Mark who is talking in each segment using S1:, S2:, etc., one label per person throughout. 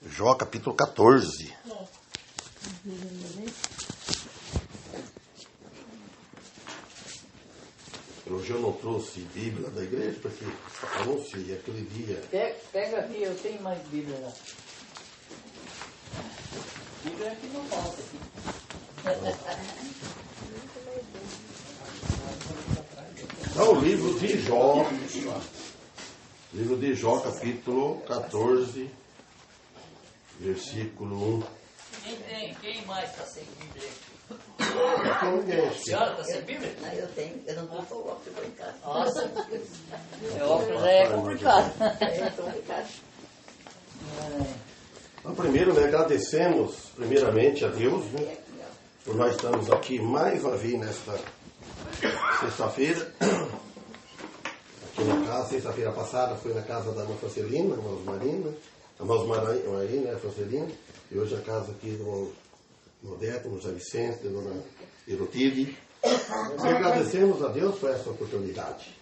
S1: Jó capítulo 14. Hoje eu não trouxe Bíblia da igreja, porque eu não sei, aquele dia...
S2: Pega aqui, eu tenho mais Bíblia lá. Bíblia é que não falta aqui.
S1: Então, o livro de Jó, livro de Jó, capítulo 14, versículo 1.
S2: Quem mais está sem Bíblia?
S1: A
S2: senhora está sem Bíblia?
S3: Não, eu tenho, eu não estou com óculos em casa.
S2: Nossa, o óculos é complicado.
S3: É complicado.
S1: Então, primeiro, agradecemos primeiramente a Deus, né, por nós estamos aqui mais uma vez nesta sexta-feira. Aqui na casa, sexta-feira passada foi na casa da irmã Francelina, a irmã Marina, a Francelina, e hoje a casa aqui do Modesto, no José Vicente, da dona Erotide. E agradecemos a Deus por essa oportunidade.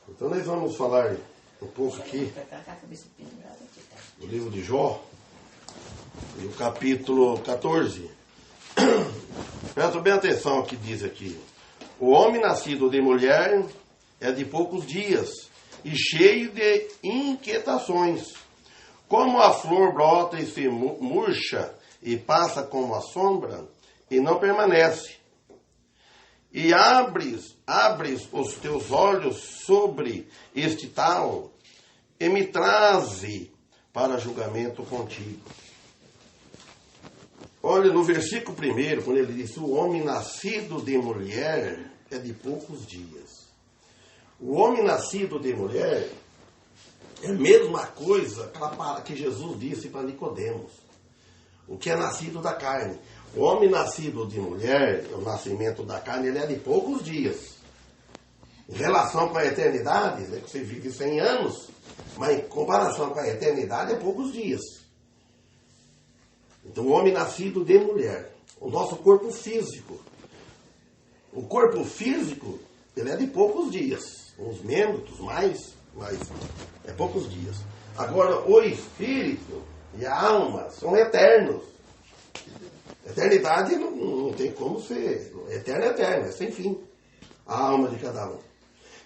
S1: Então nós vamos falar um pouco aqui do livro de Jó, e o capítulo 14. Presta bem atenção ao que diz aqui. O homem nascido de mulher é de poucos dias e cheio de inquietações. Como a flor brota e se murcha e passa como a sombra e não permanece. E abres os teus olhos sobre este tal e me traze para julgamento contigo. Olha, no versículo 1, quando ele diz: o homem nascido de mulher é de poucos dias. O homem nascido de mulher é a mesma coisa que Jesus disse para Nicodemos. O que é nascido da carne. O homem nascido de mulher, o nascimento da carne, ele é de poucos dias. Em relação com a eternidade, né, que você vive 100 anos, mas em comparação com a eternidade, é poucos dias. Então, o homem nascido de mulher, o nosso corpo físico. O corpo físico, ele é de poucos dias. Uns menos, mais, mas é poucos dias. Agora, o espírito e a alma são eternos. Eternidade não tem como ser. Eterno é eterno, é sem fim. A alma de cada um.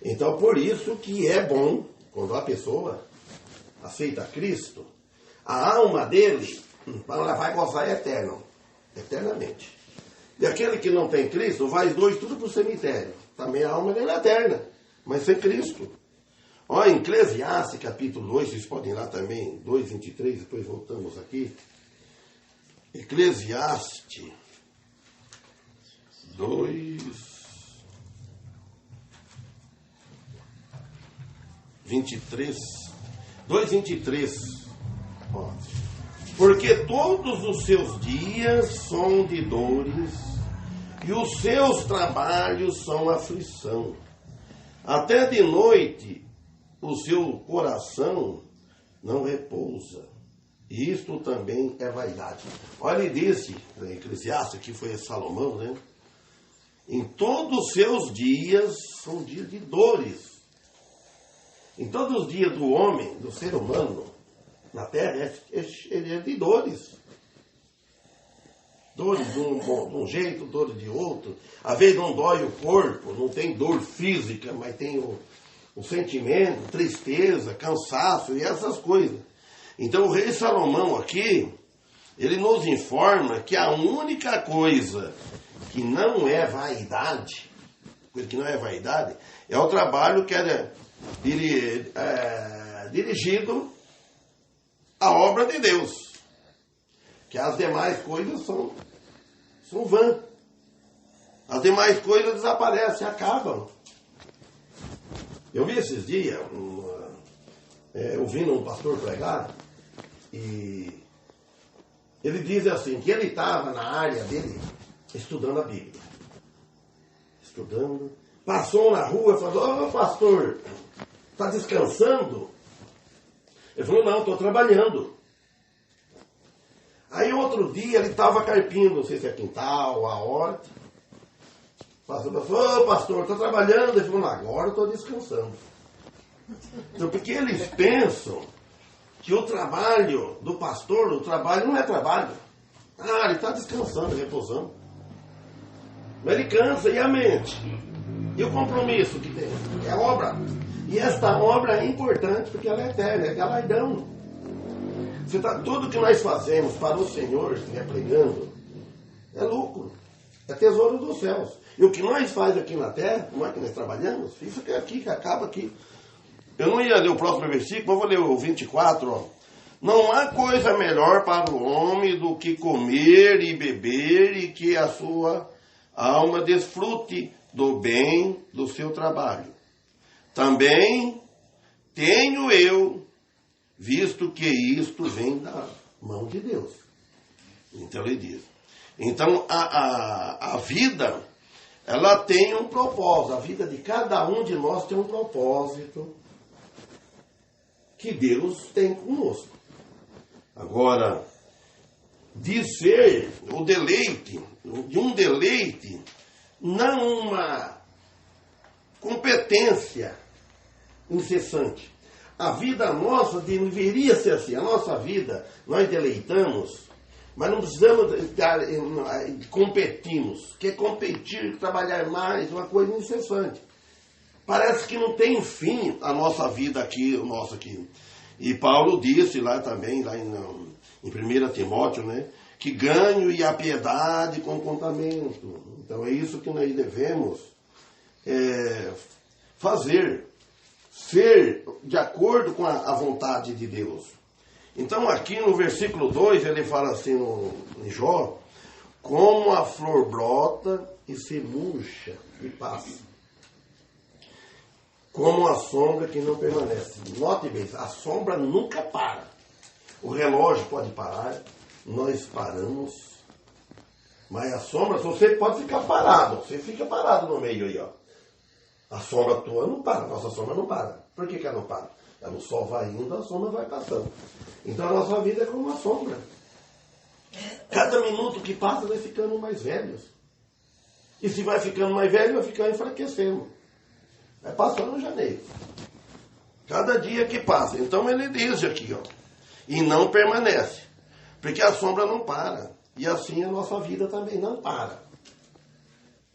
S1: Então, por isso que é bom, quando a pessoa aceita Cristo, a alma dele, ela vai gozar eterno, eternamente. E aquele que não tem Cristo, vai os dois tudo para o cemitério. Também a alma dele é eterna, mas sem Cristo. Olha, em Eclesiastes, capítulo 2, vocês podem ir lá também, 2:23, depois voltamos aqui. Eclesiastes 2:23. Porque todos os seus dias são de dores, e os seus trabalhos são aflição. Até de noite o seu coração não repousa. E isto também é vaidade. Olha, ele disse, em Eclesiastes, que foi Salomão, né? Em todos os seus dias são dias de dores. Em todos os dias do homem, do ser humano, na terra, ele é de dores. Dores de um jeito, dores de outro. Às vezes não dói o corpo, não tem dor física, mas tem o sentimento, tristeza, cansaço e essas coisas. Então o rei Salomão aqui, ele nos informa que a única coisa que não é vaidade, é o trabalho que é dirigido à obra de Deus. Que as demais coisas são vã. As demais coisas desaparecem, acabam. Eu vi esses dias, ouvindo um pastor pregar, e ele diz assim, que ele estava na área dele, estudando a Bíblia. Passou na rua e falou: ô pastor, está descansando? Ele falou: não, estou trabalhando. Aí outro dia ele estava carpindo, não sei se é quintal, a horta. O pastor falou: ô pastor, estou trabalhando. Ele falou: agora eu estou descansando. Então, porque eles pensam que o trabalho do pastor, o trabalho não é trabalho. Ah, ele está descansando, repousando. Mas ele cansa, e a mente? E o compromisso que tem? É a obra. E esta obra é importante porque ela é eterna, é galardão. Tudo que nós fazemos para o Senhor, estiver pregando, é lucro, é tesouro dos céus. E o que nós fazemos aqui na terra, como é que nós trabalhamos, isso que é aqui, que acaba aqui. Eu não ia ler o próximo versículo, mas vou ler o 24. Ó. Não há coisa melhor para o homem do que comer e beber e que a sua alma desfrute do bem do seu trabalho. Também tenho eu visto que isto vem da mão de Deus. Então ele diz. Então a vida, ela tem um propósito. A vida de cada um de nós tem um propósito que Deus tem conosco. Agora, de ser o deleite, de um deleite, não uma competência incessante. A vida nossa deveria ser assim. A nossa vida, nós deleitamos, mas não precisamos competimos. Quer competir, trabalhar mais, uma coisa incessante. Parece que não tem fim a nossa vida aqui, o nosso aqui. E Paulo disse lá também, lá em 1 Timóteo, né, que ganho e a piedade com contamento. Então é isso que nós devemos fazer. Ser de acordo com a vontade de Deus. Então aqui no versículo 2 ele fala assim em Jó, como a flor brota e se murcha e passa, como a sombra que não permanece. Note bem, a sombra nunca para. O relógio pode parar, nós paramos, mas a sombra, você pode ficar parado, você fica parado no meio aí, ó. A sombra tua não para, a nossa sombra não para. Por que ela não para? O sol vai indo, a sombra vai passando. Então a nossa vida é como uma sombra. Cada minuto que passa vai ficando mais velhos. E se vai ficando mais velho, vai ficando enfraquecendo. Vai passando janeiro. Cada dia que passa. Então ele diz aqui, ó. E não permanece. Porque a sombra não para. E assim a nossa vida também não para.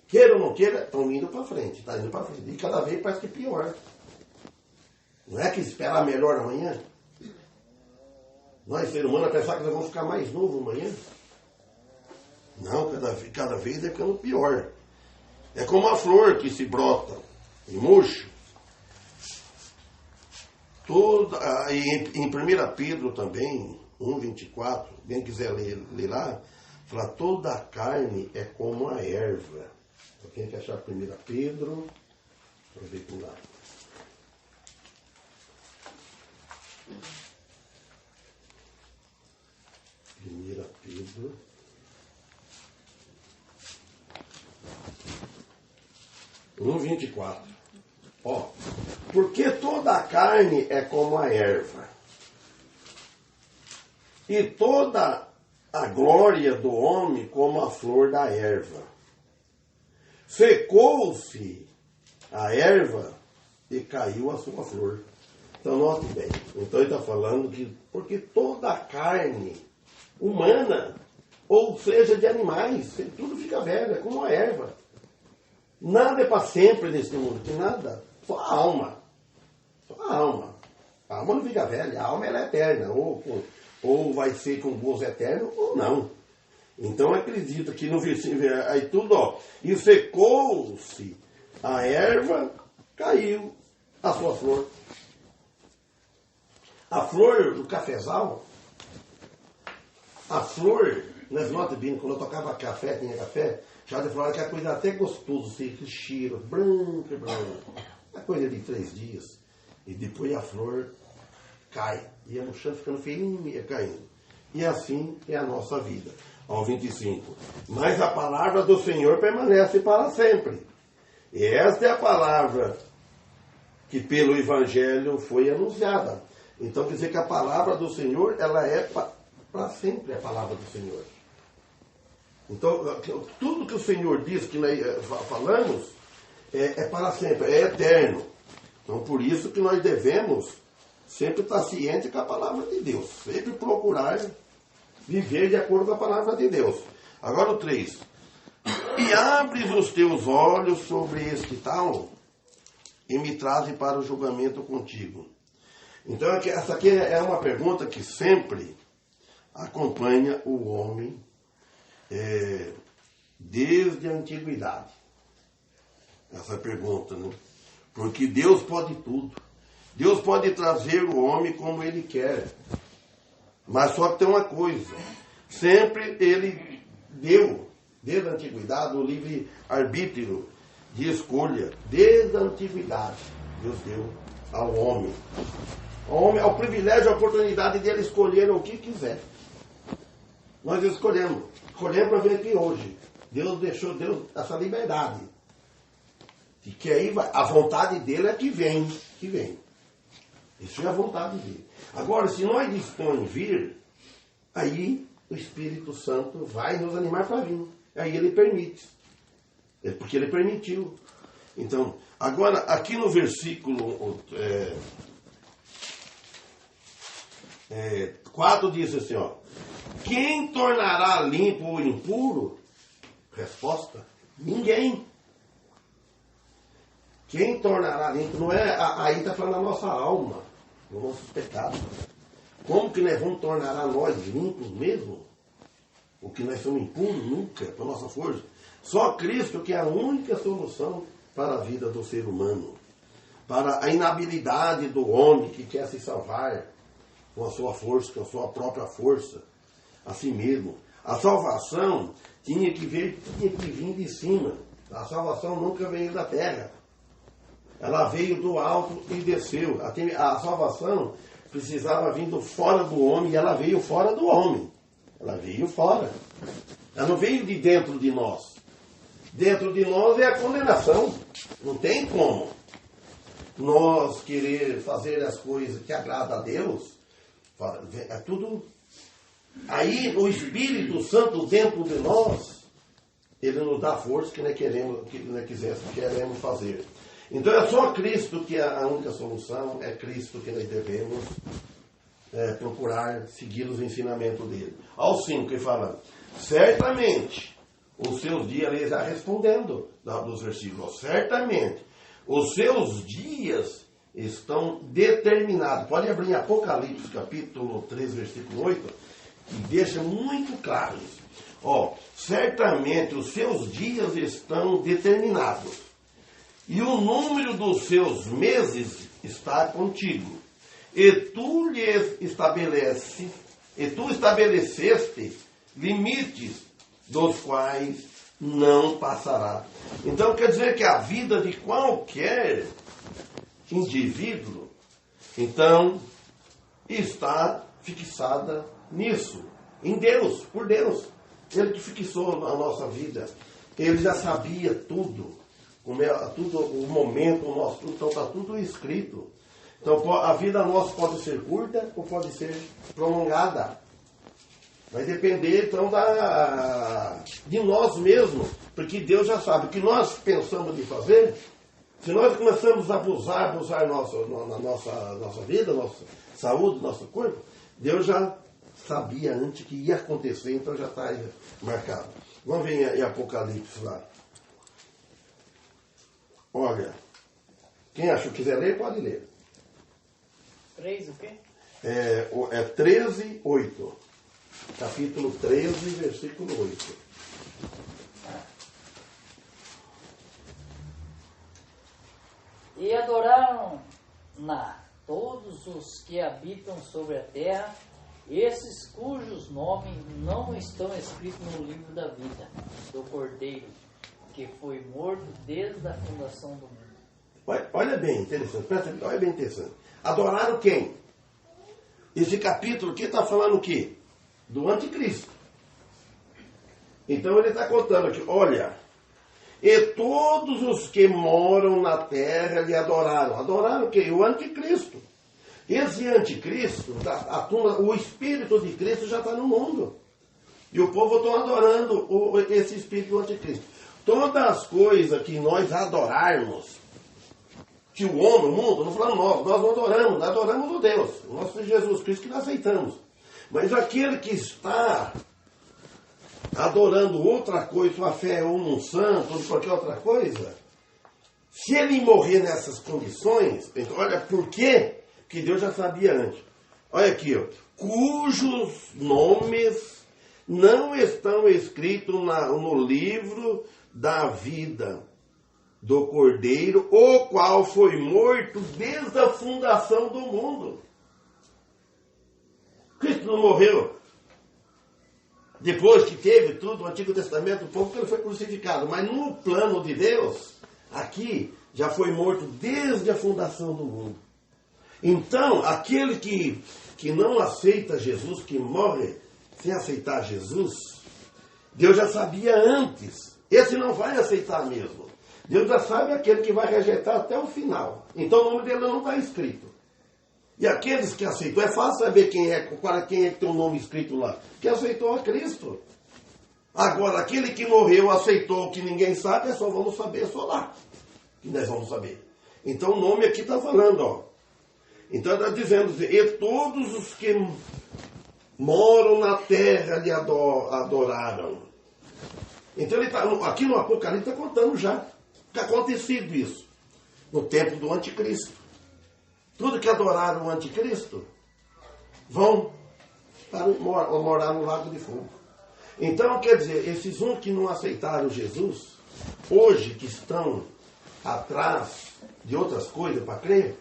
S1: Queira ou não queira, estão indo para frente. Está indo para frente. E cada vez parece que pior. Não é que esperar melhor amanhã? Nós, ser humano, pensar que nós vamos ficar mais novos amanhã? Não, cada vez é ficando pior. É como a flor que se brota e murcha. Em 1 Pedro também, 1,24, quem quiser ler lá, fala, toda a carne é como a erva. Quem quer achar 1 Pedro, vamos ver por lá. Pedro. Um 24. Ó, porque toda a carne é como a erva, e toda a glória do homem como a flor da erva. Secou-se a erva e caiu a sua flor. Então, note bem. Então, ele está falando que porque toda a carne humana, ou seja, de animais, tudo fica velho, é como a erva. Nada é para sempre nesse mundo, tem nada. Só a alma. Só a alma. A alma não fica velha, a alma ela é eterna. Ou vai ser com gozo eterno, ou não. Então, acredito que no versículo, aí tudo, ó. E secou-se a erva, caiu a sua flor. A flor do cafezal, a flor, nas notas bem, quando eu tocava café, tinha café, já de falar que a coisa até gostoso, assim, que cheiro, branco. É coisa de 3 dias. E depois a flor cai. Ia no chão ficando feinha, ia caindo. E assim é a nossa vida. Ao 25. Mas a palavra do Senhor permanece para sempre. E esta é a palavra que pelo Evangelho foi anunciada. Então quer dizer que a palavra do Senhor, ela é para sempre a palavra do Senhor. Então, tudo que o Senhor diz, que nós falamos, é para sempre, é eterno. Então, por isso que nós devemos sempre estar ciente com a palavra de Deus. Sempre procurar viver de acordo com a palavra de Deus. Agora o 3. E abres os teus olhos sobre este tal, e me trazem para o julgamento contigo. Então, essa aqui é uma pergunta que sempre acompanha o homem desde a antiguidade. Essa pergunta, né? Porque Deus pode tudo. Deus pode trazer o homem como Ele quer. Mas só que tem uma coisa. Sempre Ele deu, desde a antiguidade, o livre-arbítrio de escolha. Desde a antiguidade, Deus deu ao homem. Ao homem, ao privilégio, a oportunidade de ele escolher o que quiser. Nós escolhemos. Escolhemos para vir aqui hoje. Deus deixou essa liberdade. E que aí a vontade dele é que vem. Que vem. Isso é a vontade dele. Agora, se nós dispõe vir, aí o Espírito Santo vai nos animar para vir. Aí ele permite. Porque ele permitiu. Então, agora, aqui no versículo 4 diz assim, ó. Quem tornará limpo o impuro? Resposta: ninguém. Quem tornará limpo? Não é, aí está falando a nossa alma, os nossos pecados. Como que nós vamos tornar a nós limpos mesmo? O que nós somos impuros? Nunca, por nossa força. Só Cristo que é a única solução para a vida do ser humano. Para a inabilidade do homem que quer se salvar com a sua força, com a sua própria força, a si mesmo. A salvação tinha que vir de cima. A salvação nunca veio da terra. Ela veio do alto e desceu. A salvação precisava vir do fora do homem e ela veio fora do homem. Ela veio fora. Ela não veio de dentro de nós. Dentro de nós é a condenação. Não tem como nós querer fazer as coisas que agradam a Deus. É tudo. Aí o Espírito Santo dentro de nós, ele nos dá força que nós queremos fazer. Então é só Cristo que é a única solução, é Cristo que nós devemos procurar seguir os ensinamentos dele. Ao 5 ele fala, certamente os seus dias, ele está respondendo dos versículos, certamente os seus dias estão determinados. Pode abrir em Apocalipse capítulo 3, versículo 8, que deixa muito claro isso. Certamente os seus dias estão determinados. E o número dos seus meses está contigo. E tu estabeleceste limites dos quais não passará. Então quer dizer que a vida de qualquer indivíduo, então, está fixada nisso. Em Deus, por Deus. Ele que fixou a nossa vida. Ele já sabia tudo. Tudo, o momento, o nosso, então está tudo escrito. Então a vida nossa pode ser curta ou pode ser prolongada. Vai depender então de nós mesmos, porque Deus já sabe o que nós pensamos de fazer. Se nós começamos a abusar na nossa vida, nossa saúde, nosso corpo, Deus já sabia antes que ia acontecer, então já está aí marcado. Vamos ver em Apocalipse lá. Olha, quem achou que quiser ler, pode ler.
S2: 3 o quê?
S1: É 13, 8. Capítulo 13, versículo 8.
S2: E adoraram-na todos os que habitam sobre a terra, esses cujos nomes não estão escritos no livro da vida do Cordeiro, que foi morto desde a fundação do mundo.
S1: Olha bem interessante, olha bem interessante. Adoraram quem? Esse capítulo aqui está falando o quê? Do anticristo. Então ele está contando aqui, olha, e todos os que moram na terra lhe adoraram. Adoraram quem? O anticristo. Esse anticristo, o Espírito de Cristo já está no mundo. E o povo está adorando esse Espírito do anticristo. Todas as coisas que nós adorarmos, que o homem, o mundo, não falamos nós não adoramos o Deus, o nosso Jesus Cristo que nós aceitamos. Mas aquele que está adorando outra coisa, sua fé ou num santo, ou qualquer outra coisa, se ele morrer nessas condições, então, olha por quê? Porque Deus já sabia antes. Olha aqui, ó, cujos nomes não estão escritos no livro da vida do Cordeiro, o qual foi morto desde a fundação do mundo. Cristo não morreu depois que teve tudo o Antigo Testamento, o povo que ele foi crucificado. Mas no plano de Deus, aqui, já foi morto desde a fundação do mundo. Então, aquele que não aceita Jesus, que morre sem aceitar Jesus, Deus já sabia antes. Esse não vai aceitar mesmo. Deus já sabe aquele que vai rejeitar até o final. Então o nome dele não está escrito. E aqueles que aceitou, é fácil saber quem é que tem o nome escrito lá. Que aceitou a Cristo. Agora, aquele que morreu, aceitou, que ninguém sabe, só vamos saber só lá. Que nós vamos saber. Então o nome aqui está falando, ó. Então está dizendo, e todos os que moram na terra lhe adoraram. Então ele tá, aqui no Apocalipse está contando já. Que acontecido isso. No tempo do anticristo. Tudo que adoraram o anticristo vão para morar no lago de fogo. Então, quer dizer, esses uns que não aceitaram Jesus, hoje que estão atrás de outras coisas para crer,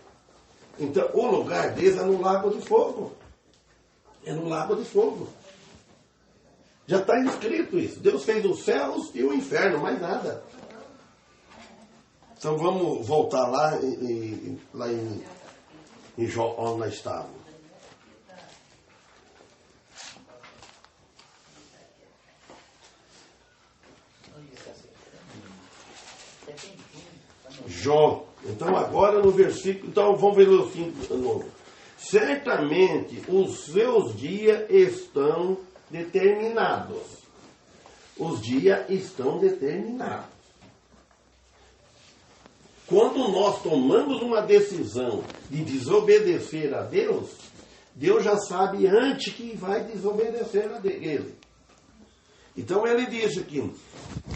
S1: então o lugar deles é no lago de fogo. É no lago de fogo. Já está escrito isso. Deus fez os céus e o inferno, mais nada. Então vamos voltar lá em Jó, onde nós estávamos. Jó. Então agora no versículo, então vamos ver o 5 de novo. Certamente os seus dias estão determinados. Os dias estão determinados. Quando nós tomamos uma decisão de desobedecer a Deus, Deus já sabe antes que vai desobedecer a Ele. Então ele diz aqui,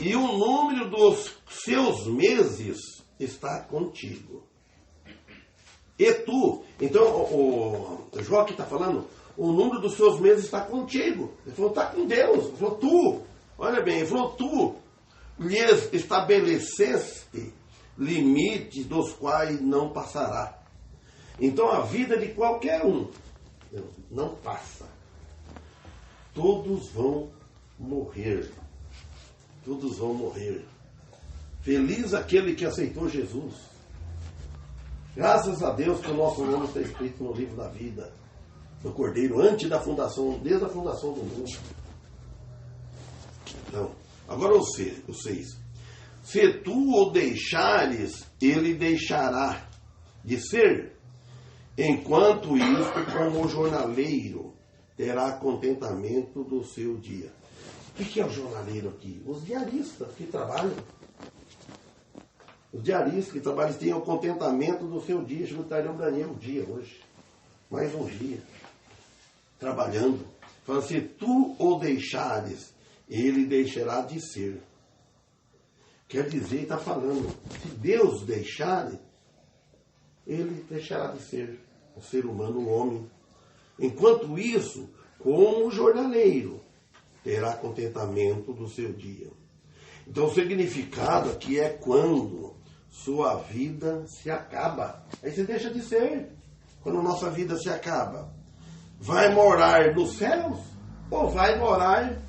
S1: e o número dos seus meses está contigo. E tu, então o Jó que está falando, o número dos seus meses está contigo. Ele falou, está com Deus. Ele falou, tu, olha bem, ele falou, tu lhes estabeleceste limites dos quais não passará. Então a vida de qualquer um não passa. Todos vão morrer. Todos vão morrer. Feliz aquele que aceitou Jesus. Graças a Deus que o nosso nome está escrito no livro da vida do Cordeiro, antes da fundação, desde a fundação do mundo. Então, agora o 6. Se tu o deixares, ele deixará de ser. Enquanto isto, como jornaleiro, terá contentamento do seu dia. O que é o jornaleiro aqui? Os diaristas que trabalham. Os diaristas que trabalham têm o contentamento do seu dia. Eu ganhei um dia hoje. Mais um dia. Trabalhando. Fala, se tu o deixares, ele deixará de ser. Quer dizer, está falando, se Deus deixar, ele deixará de ser o ser humano, o homem. Enquanto isso, como jornaleiro, terá contentamento do seu dia. Então o significado aqui é quando sua vida se acaba. Aí você deixa de ser. Quando nossa vida se acaba. Vai morar nos céus ou vai morar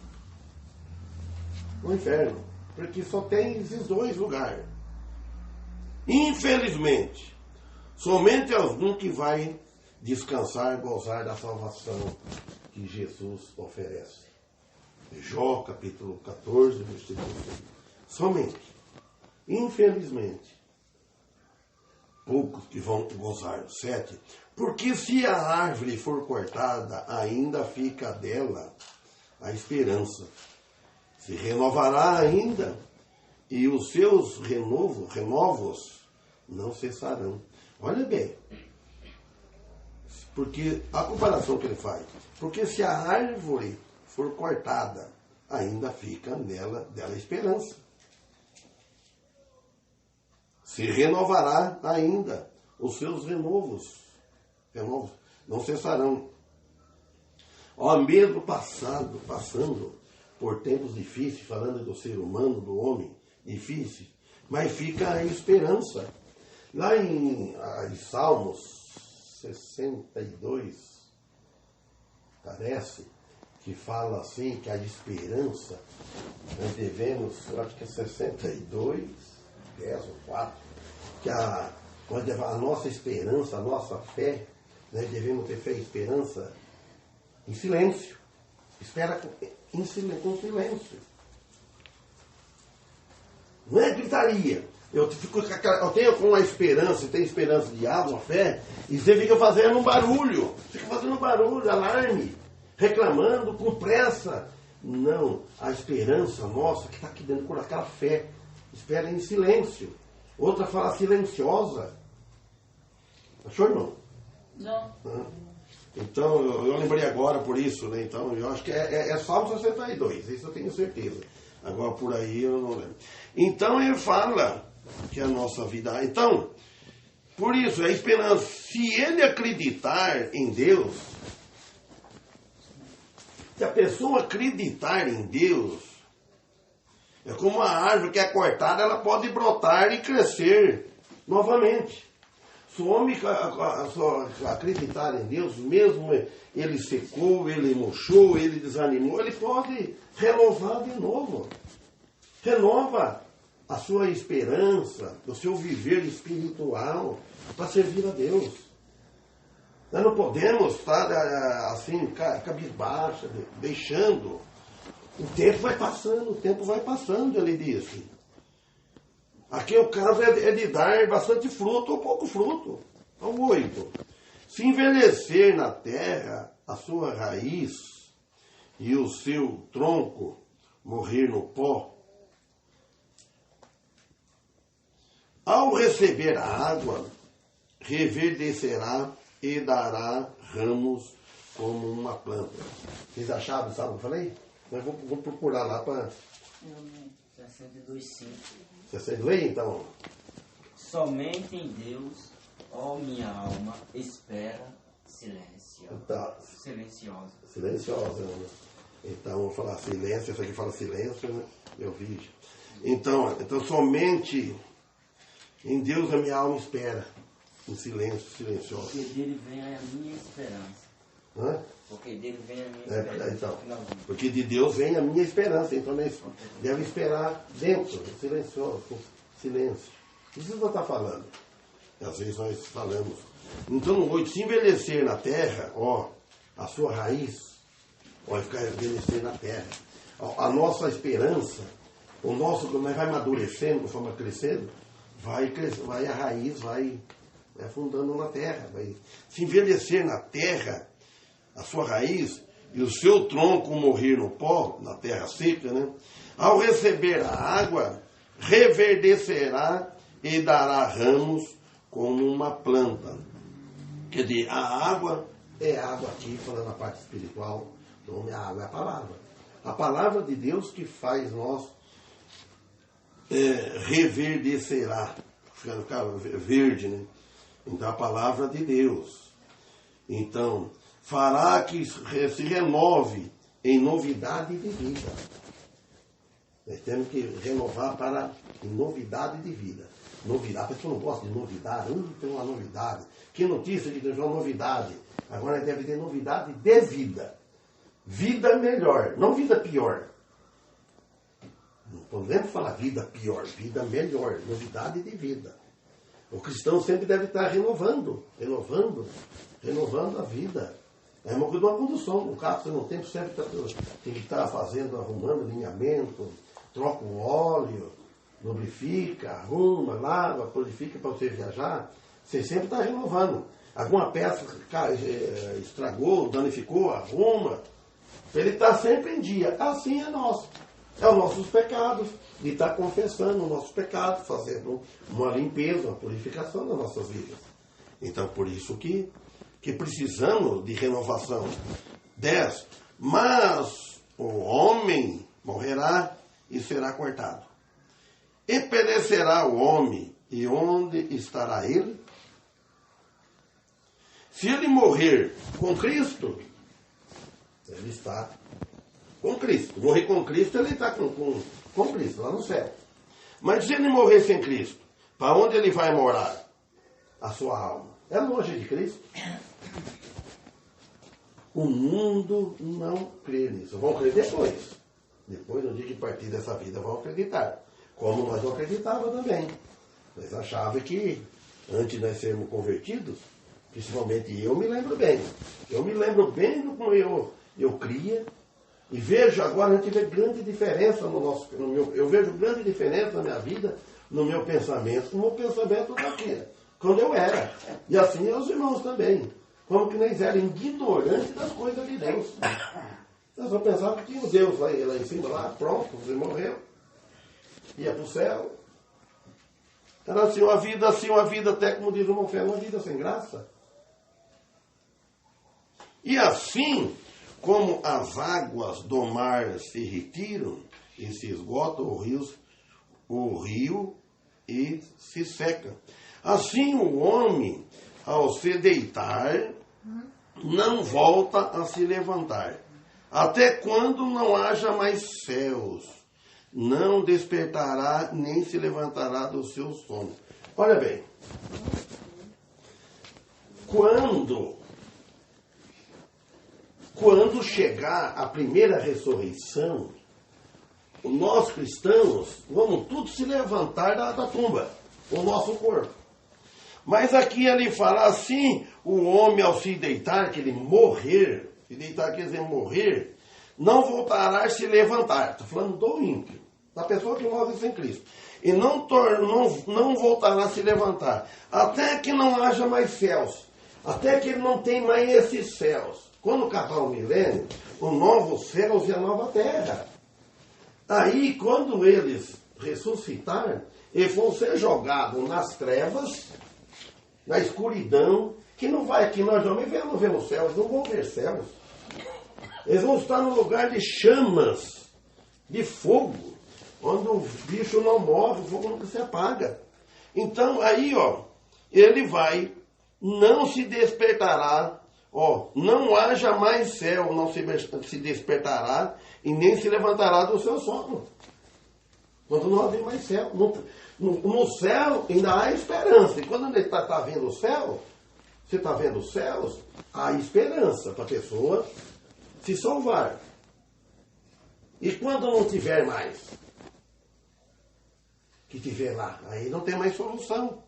S1: no inferno? Porque só tem esses dois lugares. Infelizmente, somente algum que vai descansar e gozar da salvação que Jesus oferece. Jó, capítulo 14, versículo 6. Somente. Infelizmente. Poucos que vão gozar. 7. Porque se a árvore for cortada, ainda fica dela a esperança. Se renovará ainda, e os seus renovos não cessarão. Olha bem, porque a comparação que ele faz, porque se a árvore for cortada, ainda fica dela esperança. Se renovará ainda os seus renovos não cessarão. Ó, mesmo passando por tempos difíceis, falando do ser humano, do homem, difícil, mas fica a esperança. Lá em Salmos 62, parece, que fala assim, que a esperança, nós devemos, eu acho que é 62, verso 4, que a nossa esperança, a nossa fé, nós devemos ter fé e esperança em silêncio. Espera com silêncio. Não é gritaria. Eu tenho com a esperança, tenho esperança de algo, uma fé, e você fica fazendo um barulho. Fica fazendo barulho, alarme, reclamando, com pressa. Não, a esperança nossa que está aqui dentro por aquela fé. Espera em silêncio. Outra fala silenciosa. Achou, irmão?
S2: Não.
S1: Então, eu lembrei agora por isso, né? Então, eu acho que é Salmo 62, isso eu tenho certeza. Agora, por aí, eu não lembro. Então, ele fala que a nossa vida... Então, por isso, a esperança, se ele acreditar em Deus, se a pessoa acreditar em Deus, é como uma árvore que é cortada, ela pode brotar e crescer novamente. Se o homem acreditar em Deus, mesmo ele secou, ele murchou, ele desanimou, ele pode renovar de novo. Renova a sua esperança, o seu viver espiritual para servir a Deus. Nós não podemos estar assim, cabisbaixa, deixando. O tempo vai passando, ele disse. Aqui o caso é de dar bastante fruto ou pouco fruto. Ao 8. Se envelhecer na terra a sua raiz e o seu tronco morrer no pó, ao receber a água, reverdecerá e dará ramos como uma planta. Vocês acharam, sabe o que eu falei? Mas vou procurar lá para...
S4: 62,5.
S1: Você lê, então?
S4: Somente em Deus, ó minha alma, espera
S1: Tá.
S4: silenciosa.
S1: Silenciosa, né? Então, vou falar silêncio, essa aqui fala silêncio, né? Eu vi. Então, somente em Deus a minha alma espera. Em silêncio, silenciosa.
S4: Porque dele vem a minha esperança.
S1: Hã?
S4: Porque dele vem a minha esperança.
S1: Então, porque de Deus vem a minha esperança. Então, deve esperar dentro, silencioso, com silêncio. Isso não está falando. Às vezes nós falamos. Então, no 8, se envelhecer na terra, ó, a sua raiz, vai ficar envelhecer na terra. A nossa esperança, o nosso, quando nós vai amadurecendo, conforme crescendo, vai a raiz, vai afundando na terra. Vai se envelhecer na terra, a sua raiz, e o seu tronco morrer no pó, na terra seca, né? Ao receber a água, reverdecerá e dará ramos como uma planta. Quer dizer, a água é água aqui, falando na parte espiritual, então a água é a palavra. A palavra de Deus que faz nós reverdecerá, ficar verde, né? Então a palavra de Deus. Então, fará que se renove em novidade de vida. Nós temos que renovar para novidade de vida. Novidade, a pessoa não gosta de novidade. Tem uma novidade. Que notícia que tem uma novidade? Agora deve ter novidade de vida. Vida melhor, não vida pior. Não podemos falar vida pior, vida melhor, novidade de vida. O cristão sempre deve estar renovando a vida. É uma condução. No carro, você não tem, sempre tem que estar fazendo, arrumando alinhamento, troca o óleo, lubrifica, arruma, lava, purifica para você viajar. Você sempre está renovando. Alguma peça estragou, danificou, arruma. Ele está sempre em dia. Assim é nosso. É os nossos pecados, de estar confessando os nossos pecados, fazendo uma limpeza, uma purificação das nossas vidas. Então, por isso que precisamos de renovação. 10. Mas o homem morrerá e será cortado. E perecerá o homem, e onde estará ele? Se ele morrer com Cristo, ele está com Cristo. Morrer com Cristo, ele está com Cristo, lá no céu. Mas se ele morrer sem Cristo, para onde ele vai morar? A sua alma. É longe de Cristo. O mundo não crê nisso. Vão crer depois. Depois, no dia que partir dessa vida, vão acreditar. Como nós não acreditávamos também. Nós achávamos que, antes de nós sermos convertidos, principalmente eu me lembro bem. Eu me lembro bem do como eu cria. E vejo agora, a gente vê grande diferença eu vejo grande diferença na minha vida, no meu pensamento, no meu pensamento daquele, quando eu era. E assim os irmãos também. Como que nós éramos ignorantes das coisas de Deus. Eu só pensava que tinha um Deus lá em cima, lá, pronto, você morreu. Ia para o céu. Era assim uma vida, até como diz o irmão Fé, uma vida sem graça. E assim, como as águas do mar se retiram e se esgotam o rio e se seca. Assim o homem, ao se deitar, não volta a se levantar, até quando não haja mais céus, não despertará nem se levantará do seu sono. Olha bem, quando chegar a primeira ressurreição, nós cristãos vamos tudo se levantar da tumba, o nosso corpo. Mas aqui ele fala assim, o homem ao se deitar, que ele morrer, se deitar quer dizer morrer, não voltará a se levantar. Estou falando do ímpio, da pessoa que morre sem Cristo. E não voltará a se levantar, até que não haja mais céus, até que ele não tem mais esses céus. Quando acabar o milênio, o novo céus e a nova terra. Aí, quando eles ressuscitarem, eles vão ser jogados nas trevas, na escuridão, que não vai aqui, nós não vemos céus, não vão ver céus. Eles vão estar no lugar de chamas, de fogo, onde o bicho não morre, o fogo nunca se apaga. Então, aí, ele vai, não se despertará, não haja mais céu, não se despertará e nem se levantará do seu sono. Quando não haver mais céu. No céu ainda há esperança. E quando ele está vendo o céu, você está vendo os céus, há esperança para a pessoa se salvar. E quando não tiver mais, que tiver lá, aí não tem mais solução.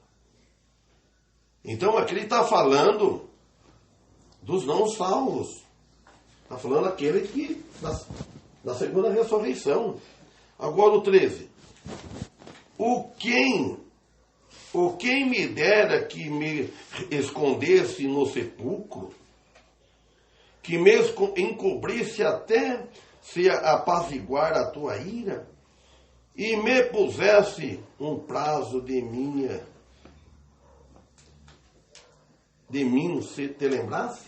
S1: Então aqui ele está falando dos não salvos. Está falando aquele que, na segunda ressurreição. Agora o 13. O quem me dera que me escondesse no sepulcro, que me encobrisse até se apaziguar a tua ira, e me pusesse um prazo de mim, se te lembrasse?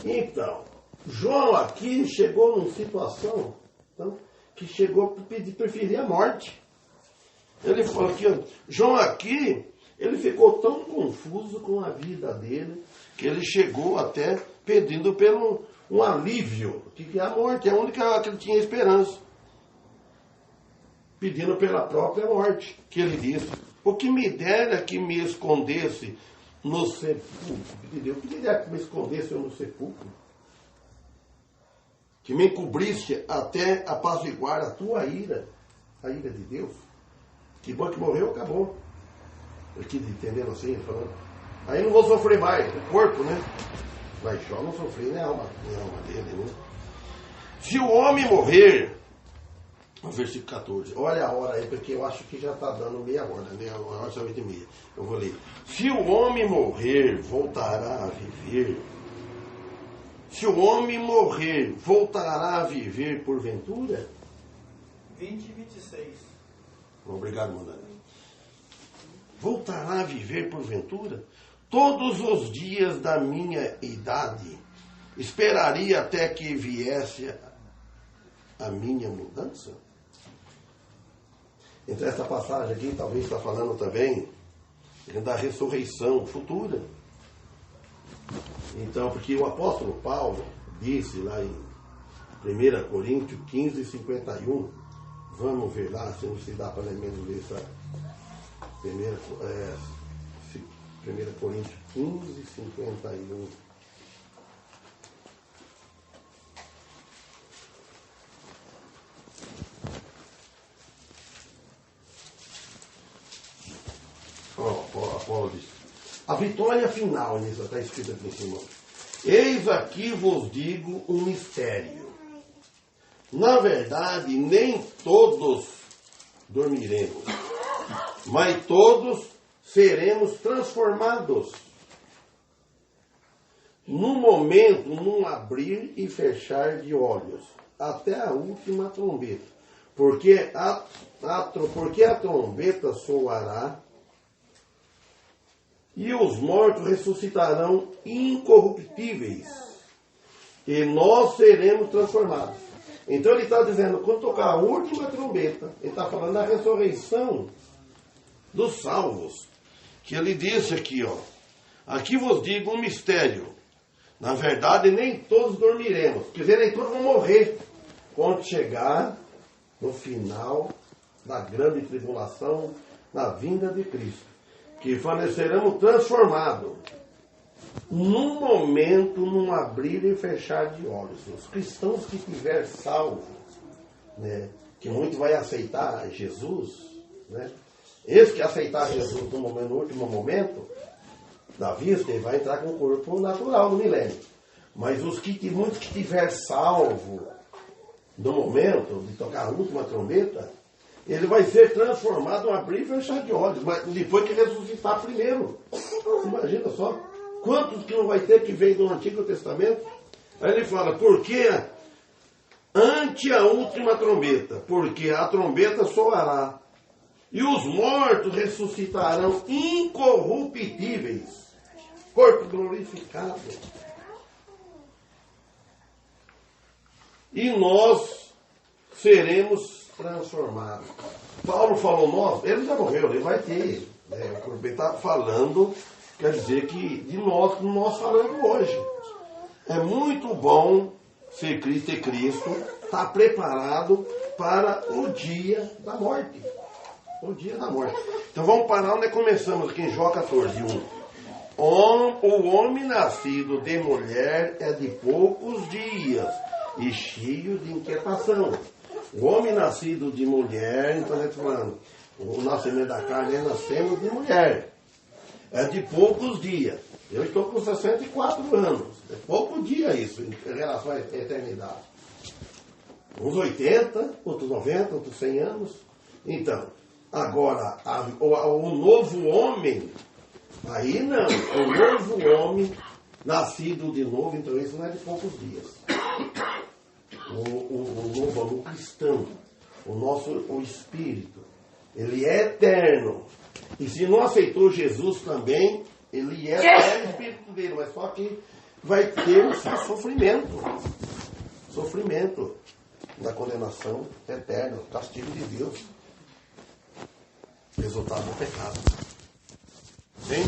S1: Então, João aqui chegou numa situação que chegou a preferir a morte. Ele falou que João aqui, ele ficou tão confuso com a vida dele, que ele chegou até pedindo pelo um alívio, que a morte é a única que ele tinha esperança. Pedindo pela própria morte, que ele disse, o que me dera que me escondesse no sepulcro. O que me dera que me escondesse no sepulcro? Que me encobrisse até apaziguar a tua ira, a ira de Deus. Que bom que morreu, acabou. Aqui entendendo assim, falando. Aí não vou sofrer mais, o corpo, né? Mas Jó não sofreu nem a alma dele, né? Se o homem morrer, no versículo 14, olha a hora aí, porque eu acho que já está dando meia hora, né? A hora são 8h30. Eu vou ler. Se o homem morrer, voltará a viver. Se o homem morrer, voltará a viver porventura?
S5: 20 e 26.
S1: Obrigado, mandante. Voltará a viver porventura todos os dias da minha idade? Esperaria até que viesse a minha mudança? Então, essa passagem aqui talvez está falando também da ressurreição futura. Então, porque o apóstolo Paulo disse lá em 1 Coríntios 15, 51, vamos ver lá, se não se dá para ler essa 1 Coríntios 15, 51. Paulo diz, a vitória final, nisso está escrito aqui em cima. Eis aqui vos digo um mistério. Na verdade, nem todos dormiremos, mas todos seremos transformados. Num momento, num abrir e fechar de olhos, até a última trombeta. Porque a trombeta soará e os mortos ressuscitarão incorruptíveis e nós seremos transformados. Então ele está dizendo, quando tocar a última trombeta, ele está falando da ressurreição dos salvos. Que ele disse aqui, ó, aqui vos digo um mistério. Na verdade, nem todos dormiremos. Quer dizer, nem todos vão morrer quando chegar no final da grande tribulação, na vinda de Cristo. Que faleceremos transformados num momento, num abrir e fechar de olhos. Os cristãos que tiver salvo, né, que muito vai aceitar Jesus, né, esse que aceitar Jesus no último momento da vida, ele vai entrar com o corpo natural do milênio. Mas muitos que tiver salvo no momento de tocar a última trombeta, ele vai ser transformado, abrir e fechar de olhos, mas depois que ressuscitar primeiro. Imagina só, quantos que não vai ter que veio do Antigo Testamento? Aí ele fala, porque ante a última trombeta, porque a trombeta soará, e os mortos ressuscitarão incorruptíveis, corpo glorificado. E nós seremos transformados. Paulo falou nós, ele já morreu, ele vai ter. Ele está falando, quer dizer que de nós falando hoje. É muito bom ser Cristo e Cristo, estar preparado para o dia da morte. O dia da morte. Então vamos parar onde começamos, aqui em Jó 14, 1. O homem nascido de mulher é de poucos dias e cheio de inquietação. O homem nascido de mulher, então ele está falando, o nascimento da carne é nascemos de mulher. É de poucos dias. Eu estou com 64 anos. É pouco dia isso, em relação à eternidade. Uns 80, outros 90, outros 100 anos. Então, agora, o novo homem, aí não. O novo homem, nascido de novo, então isso não é de poucos dias. O novo homem cristão, o espírito, ele é eterno. E se não aceitou Jesus também, ele é eterno o espírito dele, mas só que vai ter o seu sofrimento. Sofrimento da condenação eterna, o castigo de Deus. Resultado do pecado. Sim?